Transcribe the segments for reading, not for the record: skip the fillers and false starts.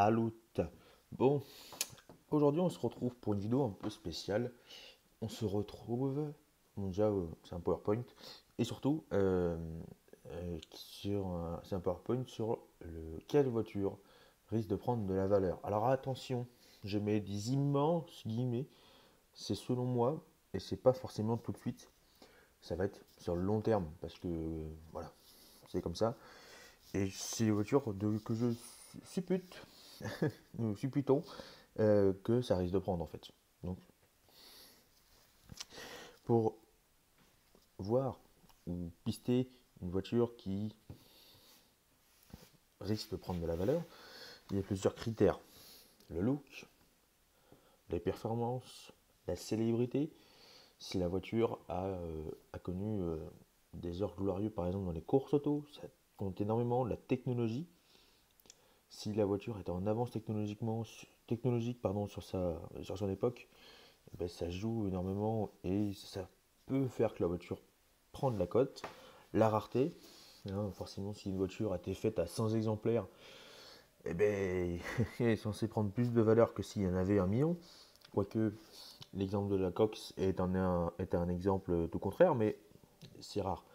Salut. Bon, aujourd'hui on se retrouve pour une vidéo un peu spéciale. On se retrouve, bon, déjà c'est un PowerPoint, et surtout c'est un PowerPoint sur quelle voiture risque de prendre de la valeur. Alors attention, je mets des immenses guillemets, c'est selon moi, et c'est pas forcément tout de suite, ça va être sur le long terme, parce que voilà, c'est comme ça. Et c'est les voitures que je suppute, nous supputons que ça risque de prendre en fait. Donc pour voir ou pister une voiture qui risque de prendre de la valeur, il y a plusieurs critères. Le look, les performances, la célébrité, si la voiture a connu des heures glorieuses par exemple dans les courses auto, ça compte énormément. La technologie, si la voiture est en avance technologique pardon, sur son époque, ben, ça joue énormément et ça peut faire que la voiture prend de la cote. La rareté, hein, forcément si une voiture a été faite à 100 exemplaires, eh ben, elle est censée prendre plus de valeur que s'il y en avait 1 million. Quoique l'exemple de la Cox est un exemple tout contraire, mais c'est rare.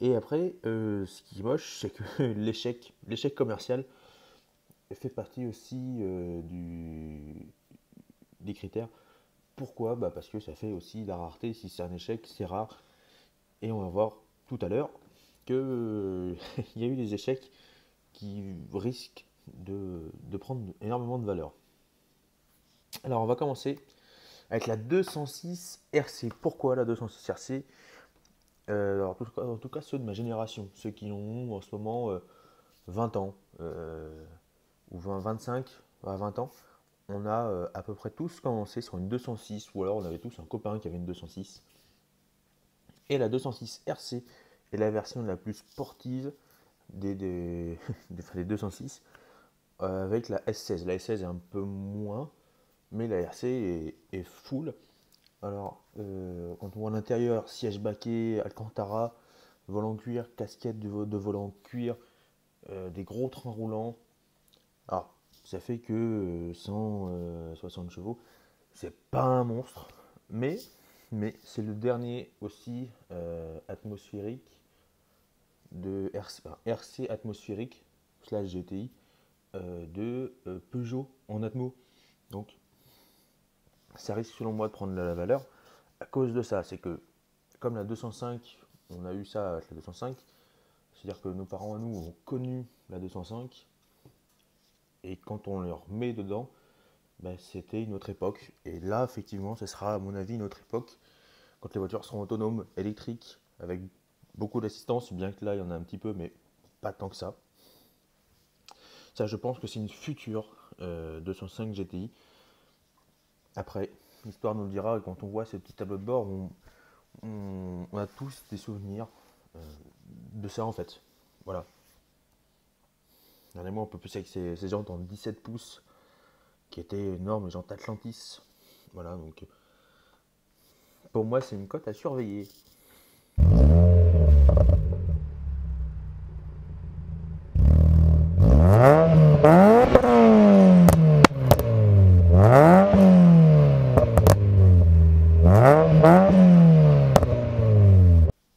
Et après, ce qui est moche, c'est que l'échec commercial fait partie aussi des critères. Pourquoi? Bah parce que ça fait aussi la rareté. Si c'est un échec, c'est rare. Et on va voir tout à l'heure qu'il y a eu des échecs qui risquent de prendre énormément de valeur. Alors on va commencer avec la 206 RC. Pourquoi la 206 RC? Alors, en tout cas ceux de ma génération, ceux qui ont en ce moment 20 ans ou 25 à 20 ans, on a à peu près tous commencé sur une 206 ou alors on avait tous un copain qui avait une 206. Et la 206 RC est la version la plus sportive des 206 avec la S16. La S16 est un peu moins, mais la RC est full. Alors, quand on voit l'intérieur, siège baquet, Alcantara, volant cuir, casquette de volant cuir, des gros trains roulants. Alors, ça fait que 160 chevaux, c'est pas un monstre, mais c'est le dernier aussi atmosphérique de RC atmosphérique slash GTI de Peugeot en atmo. Donc, ça risque selon moi de prendre de la valeur à cause de ça. C'est que comme la 205, on a eu ça avec la 205, c'est-à-dire que nos parents à nous ont connu la 205 et quand on leur met dedans, ben, c'était une autre époque. Et là, effectivement, ce sera à mon avis une autre époque quand les voitures seront autonomes, électriques, avec beaucoup d'assistance, bien que là il y en a un petit peu, mais pas tant que ça. Ça, je pense que c'est une future 205 GTI. Après, l'histoire nous le dira, et quand on voit ces petits tableaux de bord, on a tous des souvenirs de ça en fait. Voilà. Dernièrement, on peut plus avec ces jantes en 17 pouces qui étaient énormes, les jantes Atlantis. Voilà, donc pour moi, c'est une cote à surveiller.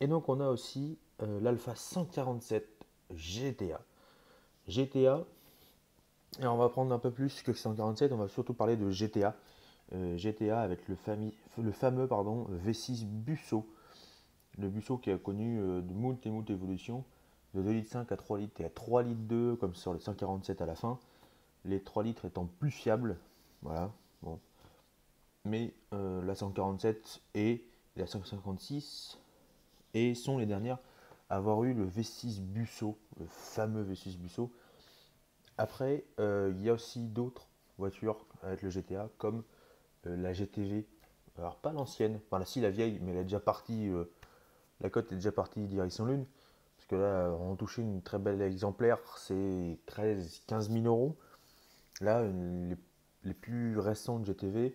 Et donc, on a aussi l'Alpha 147 GTA. GTA, et on va prendre un peu plus que 147, on va surtout parler de GTA. GTA avec le fameux V6 Busso. Le Busso qui a connu de moult et moult évolutions, de 2,5 litres à 3 litres et à 3 litres 2 comme sur les 147 à la fin. Les 3 litres étant plus fiables. Voilà. Bon. Mais la 147 et la 556 et sont les dernières à avoir eu le V6 Busso, le fameux V6 Busso. Après, il y a aussi d'autres voitures avec le GTA, comme la GTV. Alors, pas l'ancienne, enfin, si la vieille, mais elle est déjà partie, la cote est déjà partie direction Lune. Parce que là, on touchait une très belle exemplaire, c'est 13-15 000 euros. Là, les plus récentes GTV,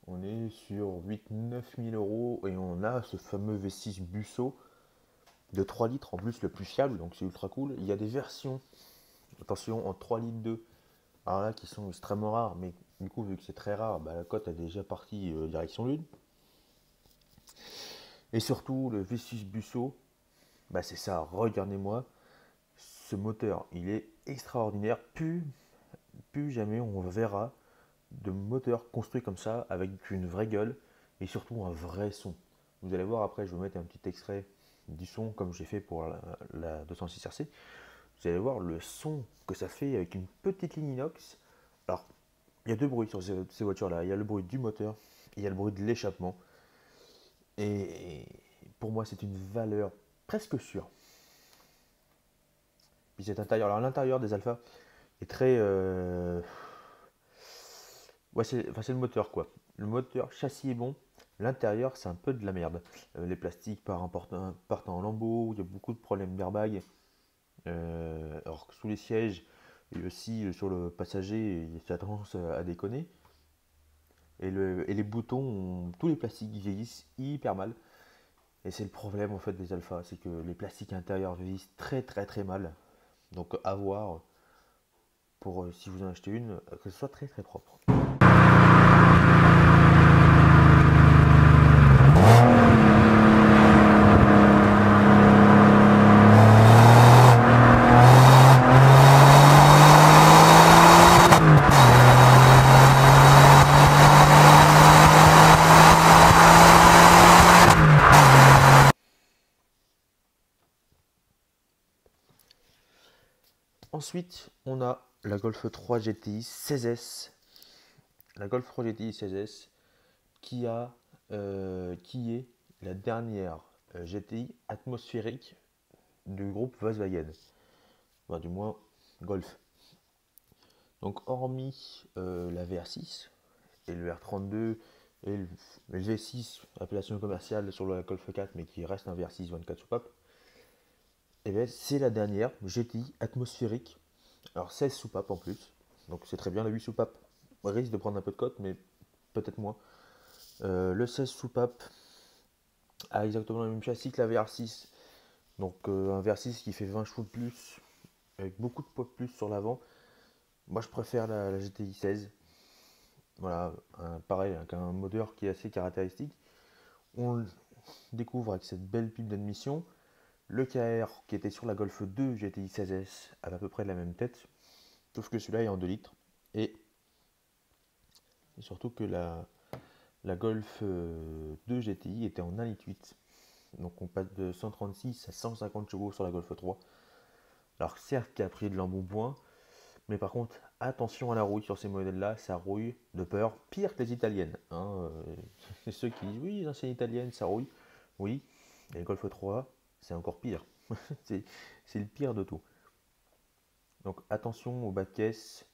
on est sur 8-9 000 euros et on a ce fameux V6 Busso de 3 litres en plus, le plus fiable, donc c'est ultra cool. Il y a des versions, attention, en 3 litres 2 Alors là, qui sont extrêmement rares, mais du coup, vu que c'est très rare, bah, la cote est déjà partie direction Lune. Et surtout, le Vessus Busso, bah, c'est ça, regardez-moi, ce moteur, il est extraordinaire. Plus jamais on verra de moteur construit comme ça, avec une vraie gueule, et surtout un vrai son. Vous allez voir après, je vais vous mettre un petit extrait du son, comme j'ai fait pour la 206 RC. Vous allez voir le son que ça fait avec une petite ligne inox. Alors, il y a deux bruits sur ces voitures-là. Il y a le bruit du moteur, et il y a le bruit de l'échappement. Et pour moi, c'est une valeur presque sûre. Puis cet intérieur, alors l'intérieur des Alpha est très... Ouais, c'est le moteur quoi. Le moteur, châssis est bon. L'intérieur, c'est un peu de la merde. Les plastiques partent en lambeaux. Il y a beaucoup de problèmes d'airbag. Alors que sous les sièges et aussi sur le passager, ça a tendance à déconner. Et les boutons, tous les plastiques vieillissent hyper mal. Et c'est le problème en fait des Alpha, c'est que les plastiques intérieurs vieillissent très très très mal. Donc à voir pour si vous en achetez une, que ce soit très très propre. Ensuite, on a la Golf 3 GTI 16S. La Golf 3 GTI 16S qui est la dernière GTI atmosphérique du groupe Volkswagen. Enfin, du moins, Golf. Donc, hormis la VR6 et le R32 et le V6, appellation commerciale sur la Golf 4, mais qui reste un VR6 24 soupapes, et bien, c'est la dernière GTI atmosphérique. Alors 16 soupapes en plus. Donc c'est très bien. Le 8 soupapes risque de prendre un peu de cote, mais peut-être moins. Le 16 soupapes a exactement le même châssis que la VR6. Donc un VR6 qui fait 20 chevaux de plus, avec beaucoup de poids de plus sur l'avant. Moi je préfère la GTI 16. Voilà, pareil, avec un moteur qui est assez caractéristique. On le découvre avec cette belle pipe d'admission. Le KR qui était sur la Golf 2 GTI 16S avait à peu près la même tête, sauf que celui-là est en 2 litres. Et surtout que la Golf 2 GTI était en 1,8 litre. Donc on passe de 136 à 150 chevaux sur la Golf 3. Alors certes qui a pris de l'embonpoint, mais par contre attention à la rouille sur ces modèles-là, ça rouille de peur, pire que les italiennes. C'est ceux qui disent oui, les anciennes italiennes ça rouille. Oui, les Golf 3 c'est encore pire. c'est le pire de tout. Donc attention au bas de caisse.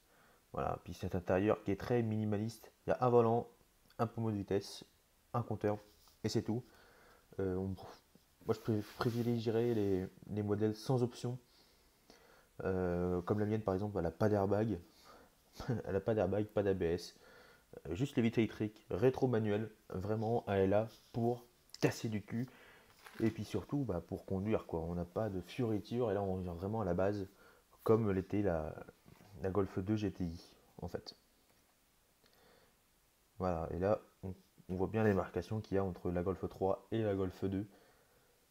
Voilà, puis cet intérieur qui est très minimaliste. Il y a un volant, un pommeau de vitesse, un compteur, et c'est tout. Moi je privilégierais les modèles sans option. Comme la mienne par exemple, elle n'a pas d'airbag. Elle n'a pas d'airbag, pas d'ABS. Juste les vitres électriques, rétro manuel. Vraiment, elle est là pour casser du cul. Et puis surtout pour conduire quoi. On n'a pas de fioriture et là on revient vraiment à la base comme l'était la Golf 2 GTI en fait. Voilà, et là on voit bien les marcations qu'il y a entre la Golf 3 et la Golf 2,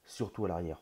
surtout à l'arrière.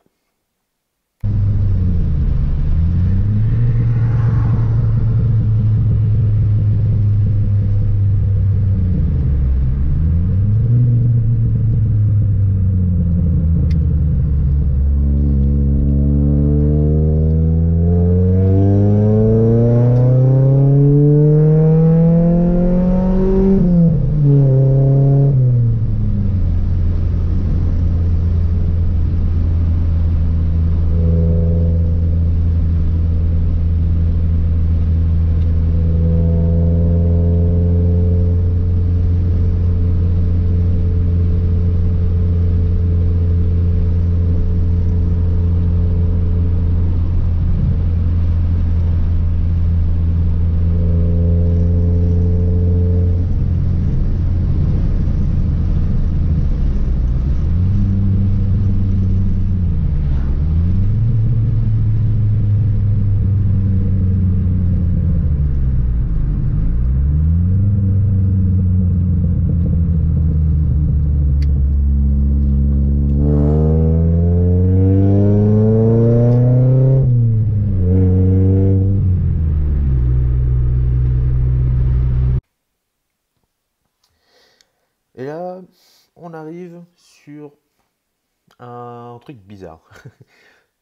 Un truc bizarre.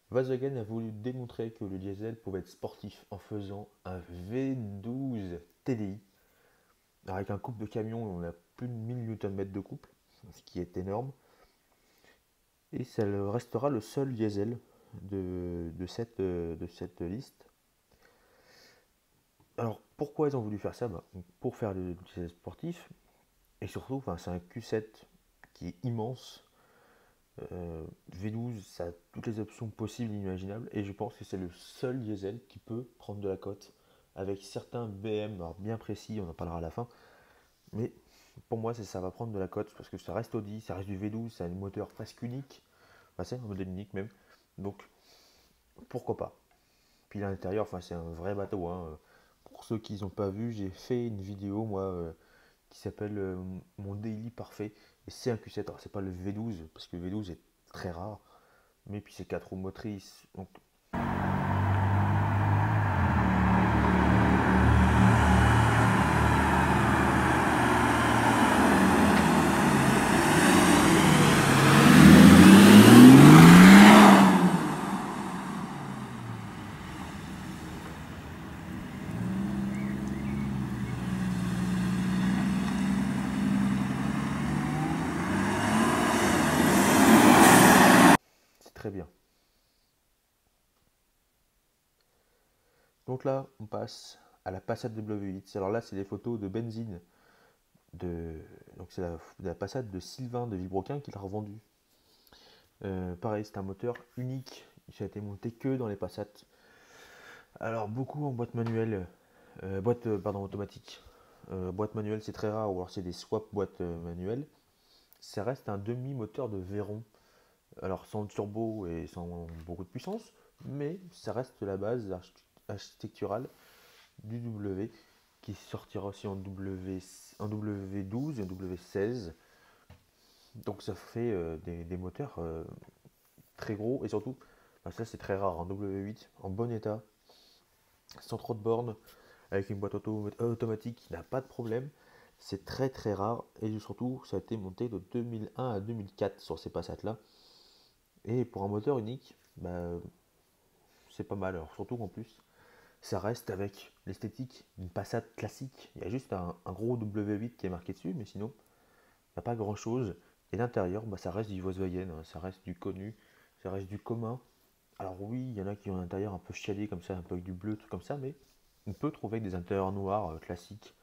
Volkswagen a voulu démontrer que le diesel pouvait être sportif en faisant un V12 TDI avec un couple de camion, on a plus de 1000 Nm de couple, ce qui est énorme. Et ça restera le seul diesel de cette liste. Alors pourquoi ils ont voulu faire ça? Pour faire le diesel sportif, et surtout c'est un Q7 qui est immense. V12, ça a toutes les options possibles et imaginables, et je pense que c'est le seul diesel qui peut prendre de la cote avec certains BM, alors bien précis, on en parlera à la fin, mais pour moi ça va prendre de la cote parce que ça reste Audi, ça reste du V12, c'est un moteur presque unique, c'est un modèle unique même, donc pourquoi pas. Puis l'intérieur, c'est un vrai bateau, hein. Pour ceux qui n'ont pas vu, j'ai fait une vidéo moi qui s'appelle mon daily parfait, et c'est un Q7. Alors c'est pas le V12 parce que le V12 est très rare, mais puis c'est 4 roues motrices, donc c'est très bien. Donc là, on passe à la Passat W8. Alors là, c'est des photos de benzine. Donc c'est la Passat de Sylvain de Villebroquin qui l'a revendue. Pareil, c'est un moteur unique. Il a été monté que dans les Passat. Alors beaucoup en boîte manuelle, automatique. Boîte manuelle, c'est très rare, ou alors c'est des swap boîtes manuelles. Ça reste un demi-moteur de Veyron. Alors sans turbo et sans beaucoup de puissance, mais ça reste la base architecturale du W, qui sortira aussi en W12 et en W16. Donc ça fait des moteurs très gros, et surtout, ça c'est très rare, en W8, en bon état, sans trop de bornes, avec une boîte automatique qui n'a pas de problème. C'est très très rare, et surtout ça a été monté de 2001 à 2004 sur ces Passat là. Et pour un moteur unique, c'est pas mal. Alors surtout qu'en plus, ça reste avec l'esthétique d'une Passat classique. Il y a juste un gros W8 qui est marqué dessus, mais sinon, il n'y a pas grand chose. Et l'intérieur, ça reste du Volkswagen, hein, ça reste du connu, ça reste du commun. Alors oui, il y en a qui ont un intérieur un peu chialé comme ça, un peu avec du bleu, tout comme ça, mais on peut trouver des intérieurs noirs classiques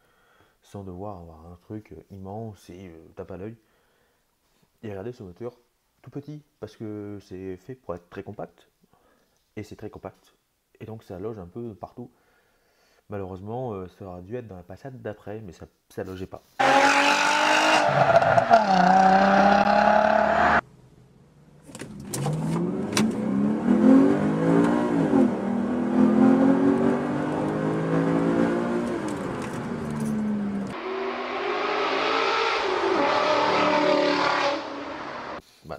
sans devoir avoir un truc immense et tape à l'œil. Et regardez ce moteur tout petit, parce que c'est fait pour être très compact, et c'est très compact, et donc ça loge un peu partout. Malheureusement, ça aurait dû être dans la Passat d'après, mais ça logeait pas.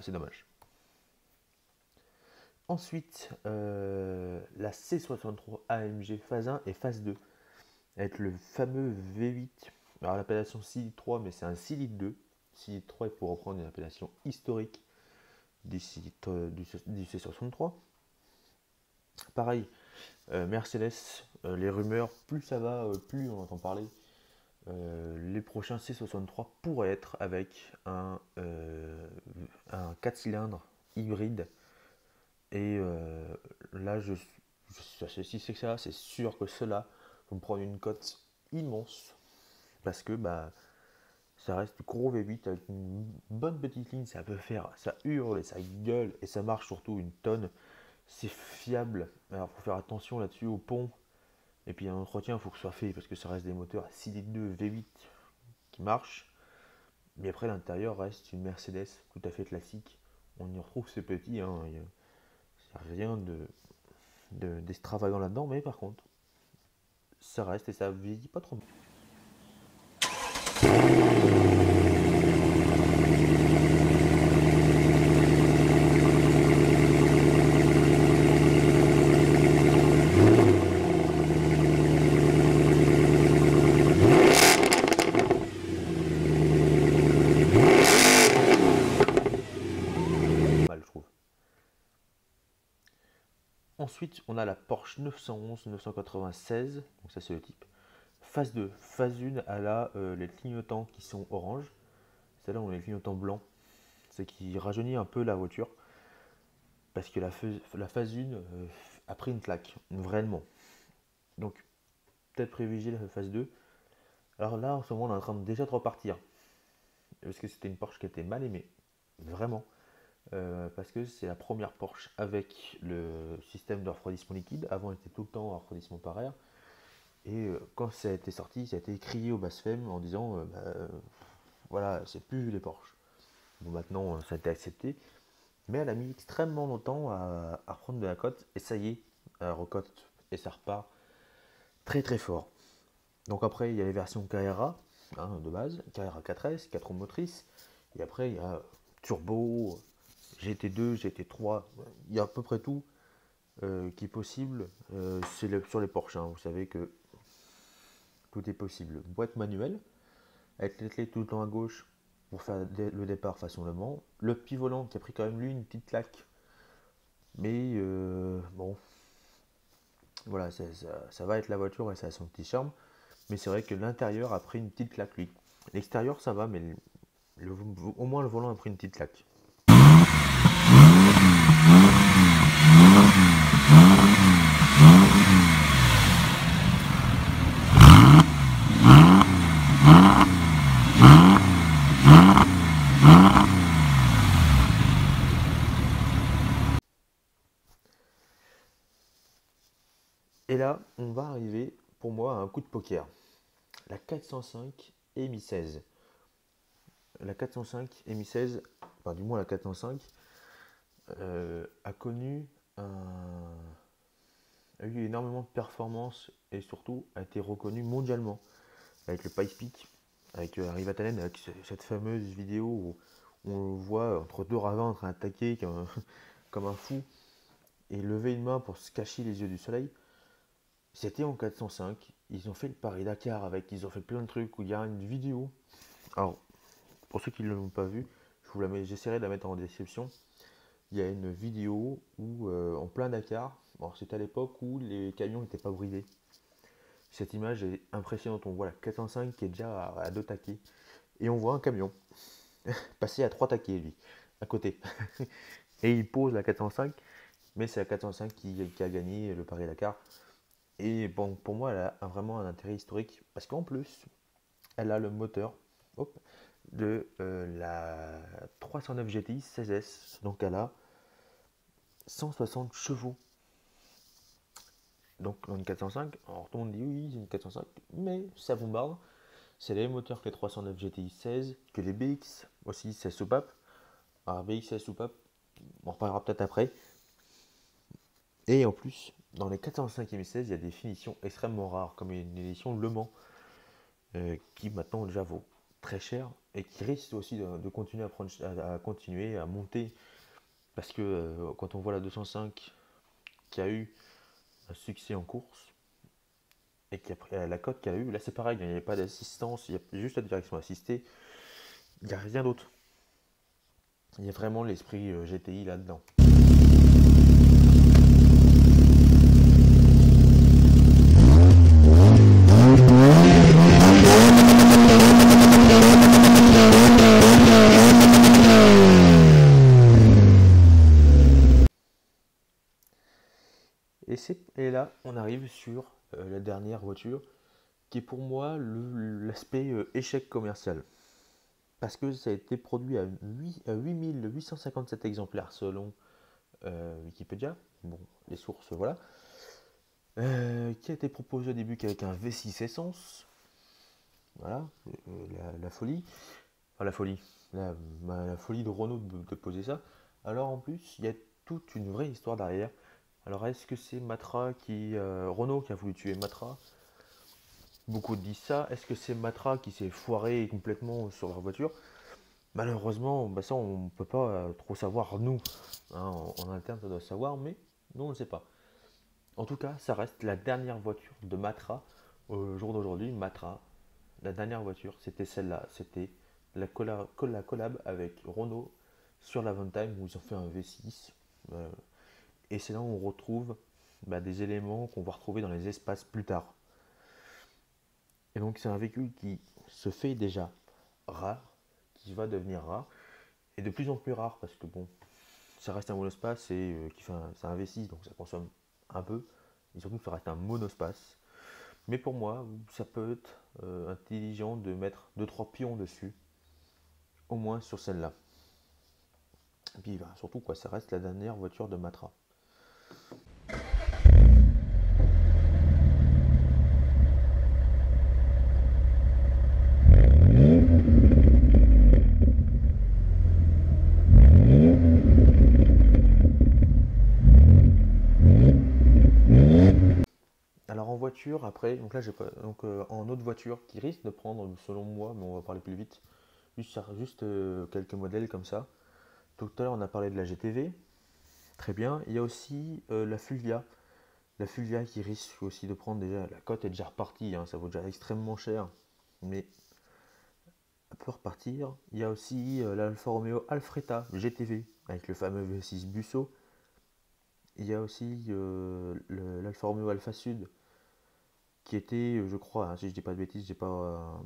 C'est dommage. Ensuite, la C63 AMG phase 1 et phase 2, avec le fameux V8. Alors l'appellation 6 litres 3, mais c'est un 6 litres 2. 6 litres 3 est pour reprendre une appellation historique du C63. Pareil, Mercedes, les rumeurs, plus ça va, plus on entend parler. Les prochains C63 pourraient être avec un 4 cylindres hybride. Et là, si c'est que ça, c'est sûr que ceux-là vont prendre une cote immense. Parce que ça reste du gros V8 avec une bonne petite ligne. Ça peut faire, ça hurle et ça gueule. Et ça marche surtout une tonne. C'est fiable. Alors, il faut faire attention là-dessus au pont. Et puis, un entretien, il faut que ce soit fait. Parce que ça reste des moteurs à 6 litres 2 V8 qui marchent. Mais après, l'intérieur reste une Mercedes tout à fait classique. On y retrouve ces petits. Hein, il n'y a rien d'extravagant là-dedans. Mais par contre, ça reste et ça vieillit pas trop bien. Ensuite, on a la Porsche 911 996, donc ça c'est le type. Phase 2, phase 1, elle a les clignotants qui sont orange. Celle-là, on a les clignotants blancs, ce qui rajeunit un peu la voiture. Parce que la phase 1 a pris une claque, vraiment. Donc, peut-être privilégier la phase 2. Alors là, en ce moment, on est en train déjà de repartir. Parce que c'était une Porsche qui était mal aimée, vraiment. Parce que c'est la première Porsche avec le système de refroidissement liquide. Avant, elle était tout le temps en refroidissement par air. Et quand ça a été sorti, ça a été crié au BASFEM en disant voilà, c'est plus les Porsche. Bon, maintenant, ça a été accepté. Mais elle a mis extrêmement longtemps à reprendre de la cote. Et ça y est, elle recote et ça repart très très fort. Donc après, il y a les versions Carrera de base, Carrera 4S, 4 roues motrices. Et après, il y a Turbo, GT2, GT3. Il y a à peu près tout qui est possible sur les Porsche. Vous savez que tout est possible. Boîte manuelle, avec les clés tout le temps à gauche pour faire le départ façon Le Mans. Le petit volant qui a pris quand même lui une petite claque. Mais bon, voilà, ça va être la voiture et ça a son petit charme. Mais c'est vrai que l'intérieur a pris une petite claque lui. L'extérieur ça va, mais au moins le volant a pris une petite claque. Et là, on va arriver pour moi à un coup de poker. La 405 EMI 16. La 405 EMI 16, enfin du moins la 405, a connu a eu énormément de performances et surtout a été reconnue mondialement avec le Pice Peak, avec Rivatalen, avec cette fameuse vidéo où on le voit entre deux ravins en train d'attaquer comme un fou et lever une main pour se cacher les yeux du soleil. C'était en 405, ils ont fait le Paris-Dakar avec, ils ont fait plein de trucs où il y a une vidéo. Alors, pour ceux qui ne l'ont pas vu, j'essaierai de la mettre en description. Il y a une vidéo où, en plein Dakar, c'était à l'époque où les camions n'étaient pas bridés. Cette image est impressionnante. On voit la 405 qui est déjà à 2 taquets. Et on voit un camion passer à 3 taquets, lui, à côté. Et il pose la 405, mais c'est la 405 qui a gagné le Paris-Dakar. Et bon, pour moi, elle a vraiment un intérêt historique. Parce qu'en plus, elle a le moteur de la 309 GTI 16S. Donc elle a 160 chevaux. Donc dans une 405, alors tout le monde dit oui, c'est une 405, mais ça bombarde. C'est les mêmes moteurs que les 309 GTI 16, que les BX aussi 16 soupapes. Alors BX 16 soupapes, on en reparlera peut-être après. Et en plus, dans les 405 M16, il y a des finitions extrêmement rares, comme une édition Le Mans, qui maintenant déjà vaut très cher et qui risque aussi de continuer à continuer à monter. Parce que quand on voit la 205 qui a eu un succès en course, et qui a la cote qu'elle a eu, là c'est pareil, il n'y a pas d'assistance, il y a juste la direction assistée, il n'y a rien d'autre. Il y a vraiment l'esprit GTI là-dedans. Et là, on arrive sur la dernière voiture, qui est pour moi l'aspect échec commercial. Parce que ça a été produit à 8857 exemplaires selon Wikipédia, bon, les sources, voilà. Qui a été proposé au début qu'avec un V6 essence, voilà, la folie, enfin la folie, la folie de Renault de poser ça. Alors en plus, il y a toute une vraie histoire derrière. Alors est-ce que c'est Renault qui a voulu tuer Matra? Beaucoup disent ça. Est-ce que c'est Matra qui s'est foiré complètement sur leur voiture? Malheureusement, ça on ne peut pas trop savoir nous. Hein, en interne ça doit savoir, mais nous on ne sait pas. En tout cas, ça reste la dernière voiture de Matra au jour d'aujourd'hui. Matra, la dernière voiture, c'était celle-là. C'était la collab avec Renault sur la Time où ils ont fait un V6. Et c'est là où on retrouve des éléments qu'on va retrouver dans les espaces plus tard. Et donc c'est un véhicule qui se fait déjà rare, qui va devenir rare, et de plus en plus rare parce que bon, ça reste un monospace et c'est un V6 donc ça consomme un peu, et surtout ça reste un monospace. Mais pour moi, ça peut être intelligent de mettre deux trois pions dessus, au moins sur celle-là. Et puis surtout quoi, ça reste la dernière voiture de Matra. Alors en voiture, après, donc là j'ai pas, donc en autre voiture qui risque de prendre, selon moi, mais on va parler plus vite, juste quelques modèles comme ça. Tout à l'heure on a parlé de la GTV, très bien. Il y a aussi la Fulvia qui risque aussi de prendre déjà, la cote est déjà repartie, hein, ça vaut déjà extrêmement cher, mais elle peut repartir. Il y a aussi l'Alfa Romeo Alfretta GTV avec le fameux V6 Busso. Il y a aussi l'Alfa Romeo Alfa Sud qui était, je crois, hein, si je dis pas de bêtises, j'ai pas,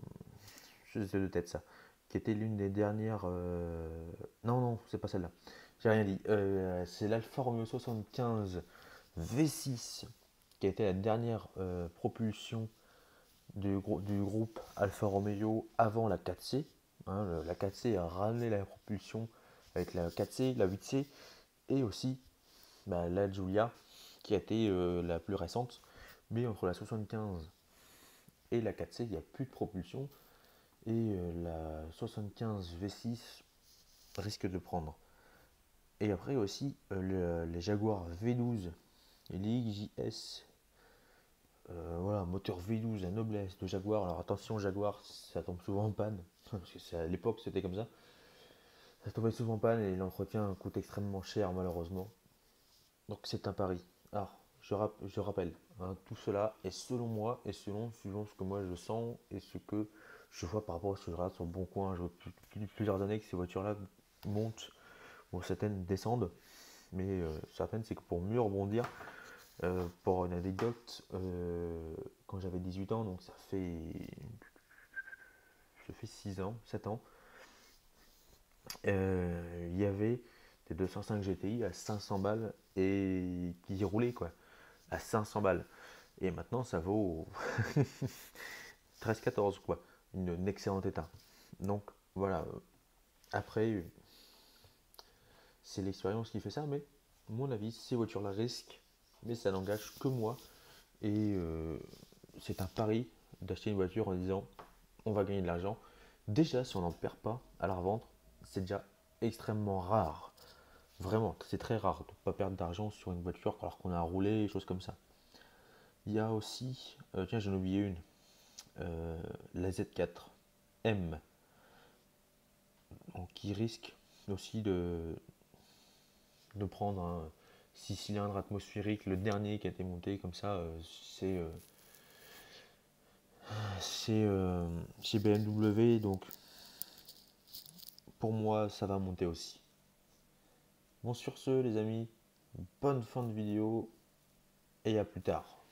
je sais de tête ça, qui était l'une des dernières. Non, non, c'est pas celle-là. J'ai rien dit. C'est l'Alfa Romeo 75 V6 qui a été la dernière propulsion du groupe Alfa Romeo avant la 4C. Hein, la 4C a ramené la propulsion avec la 4C, la 8C et aussi la Giulia qui a été la plus récente. Mais entre la 75 et la 4C, il n'y a plus de propulsion et la 75 V6 risque de prendre. Et après aussi les Jaguar V12 et les XJS, voilà, moteur V12, la noblesse de Jaguar. Alors attention, Jaguar, ça tombe souvent en panne, parce que à l'époque c'était comme ça. Ça tombait souvent en panne et l'entretien coûte extrêmement cher malheureusement. Donc c'est un pari. Alors je rappelle, hein, tout cela est selon moi et selon ce que moi je sens et ce que je vois par rapport à ce que je regarde sur Bon Coin. Je vois depuis plusieurs années que ces voitures-là montent, bon, certaines descendent, mais certaines c'est que pour mieux rebondir. Pour une anecdote, quand j'avais 18 ans, donc ça fait 6 ans, 7 ans, il y avait des 205 GTI à 500 balles et qui roulaient quoi, à 500 balles. Et maintenant ça vaut 13-14 quoi, une excellent état. Donc voilà, après c'est l'expérience qui fait ça, mais mon avis, ces voitures-là risquent, mais ça n'engage que moi. Et c'est un pari d'acheter une voiture en disant on va gagner de l'argent. Déjà, si on n'en perd pas à la revente, c'est déjà extrêmement rare. Vraiment, c'est très rare de ne pas perdre d'argent sur une voiture alors qu'on a roulé, des choses comme ça. Il y a aussi, tiens, j'en ai oublié une, la Z4M, donc, qui risque aussi de prendre un 6 cylindres atmosphérique, le dernier qui a été monté comme ça, chez BMW, donc pour moi ça va monter aussi. Bon sur ce les amis, bonne fin de vidéo et à plus tard.